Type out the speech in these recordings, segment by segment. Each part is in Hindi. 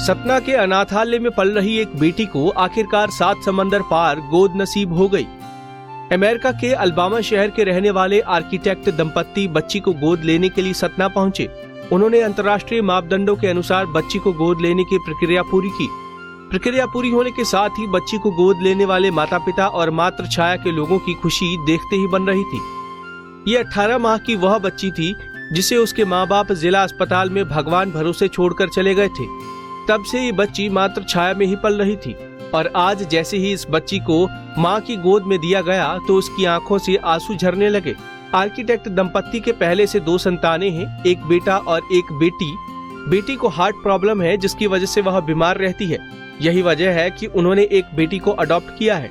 सतना के अनाथालय में पल रही एक बेटी को आखिरकार 7 समंदर पार गोद नसीब हो गई। अमेरिका के अल्बामा शहर के रहने वाले आर्किटेक्ट दंपत्ति बच्ची को गोद लेने के लिए सतना पहुंचे। उन्होंने अंतर्राष्ट्रीय मापदंडों के अनुसार बच्ची को गोद लेने की प्रक्रिया पूरी की। प्रक्रिया पूरी होने के साथ ही बच्ची को गोद लेने वाले माता पिता और मातृ छाया के लोगों की खुशी देखते ही बन रही थी। ये 18 माह की वह बच्ची थी जिसे उसके माँ बाप जिला अस्पताल में भगवान भरोसे छोड़कर चले गए थे। तब से ये बच्ची मातृ छाया में ही पल रही थी और आज जैसे ही इस बच्ची को माँ की गोद में दिया गया तो उसकी आंखों से आंसू झरने लगे। आर्किटेक्ट दंपत्ति के पहले से 2 संतानें हैं, एक बेटा और एक बेटी। बेटी को हार्ट प्रॉब्लम है जिसकी वजह से वह बीमार रहती है। यही वजह है कि उन्होंने एक बेटी को अडॉप्ट किया है।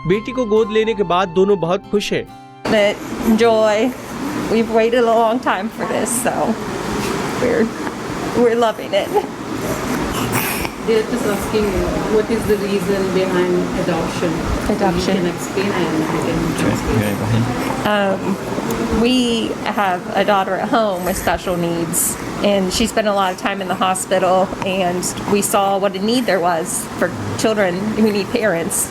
बेटी को गोद लेने के बाद दोनों बहुत खुश हैं। Joy, we've waited a long time for this, so we're loving it. They're just asking what is the reason behind adoption. Adoption. You can explain and I can explain. We have a daughter at home with special needs, and she spent a lot of time in the hospital, and we saw what a need there was for children who need parents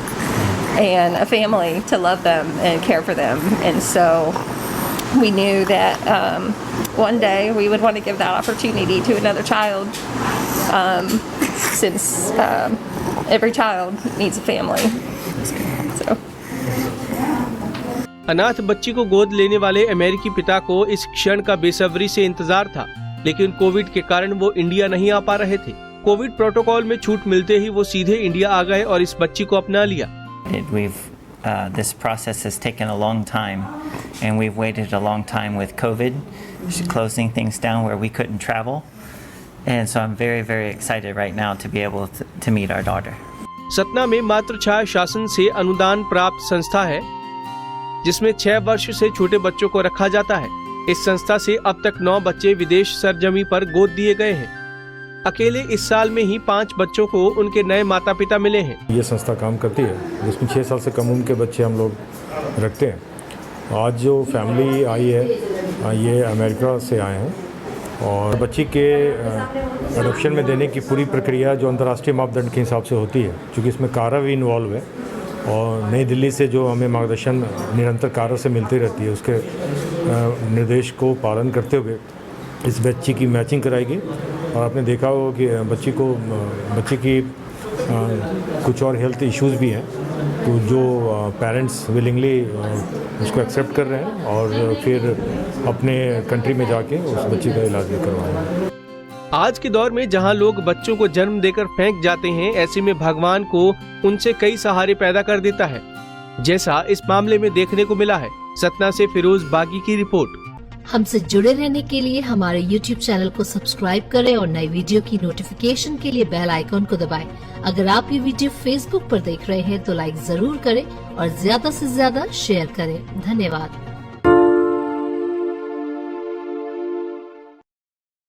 and a family to love them and care for them. And so we knew that one day we would want to give that opportunity to another child, since every child needs a family. So. अनाथ बच्ची को गोद लेने वाले अमेरिकी पिता को इस क्षण का बेसब्री से इंतजार था, लेकिन कोविड के कारण वो इंडिया नहीं आ पा रहे थे। कोविड प्रोटोकॉल में छूट मिलते ही वो सीधे इंडिया आ गए और इस बच्ची को अपना लिया। This process has taken a long time, and we've waited a long time with COVID, closing things down where we couldn't travel, and so I'm very, very excited right now to be able to meet our daughter. Satna में मातृ छाया शासन से अनुदान प्राप्त संस्था है जिसमें 6 वर्ष से छोटे बच्चों को रखा जाता है। इस संस्था से अब तक 9 बच्चे विदेश सरजमी पर गोद दिए गए हैं। अकेले इस साल में ही 5 बच्चों को उनके नए माता पिता मिले हैं। ये संस्था काम करती है जिसमें 6 साल से कम उम्र के बच्चे हम लोग रखते हैं। आज जो फैमिली आई है ये अमेरिका से आए हैं और बच्ची के अडॉप्शन में देने की पूरी प्रक्रिया जो अंतर्राष्ट्रीय मापदंड के हिसाब से होती है, क्योंकि इसमें कारा भी इन्वॉल्व है और नई दिल्ली से जो हमें मार्गदर्शन निरंतर कारा से मिलती रहती है, उसके निर्देश को पालन करते हुए इस बच्ची की मैचिंग कराएगी। और आपने देखा हो कि बच्ची की कुछ और हेल्थ इश्यूज़ भी हैं, तो जो पेरेंट्स विलिंगली उसको एक्सेप्ट कर रहे हैं और फिर अपने कंट्री में जाके उस बच्ची का इलाज भी करवाएंगे। आज के दौर में जहां लोग बच्चों को जन्म देकर फेंक जाते हैं, ऐसे में भगवान को उनसे कई सहारे पैदा कर देता है, जैसा इस मामले में देखने को मिला है। सतना से फिरोज बागी की रिपोर्ट। हमसे जुड़े रहने के लिए हमारे YouTube चैनल को सब्सक्राइब करें और नई वीडियो की नोटिफिकेशन के लिए बेल आइकॉन को दबाएं। अगर आप ये वीडियो Facebook पर देख रहे हैं तो लाइक जरूर करें और ज्यादा से ज्यादा शेयर करें। धन्यवाद।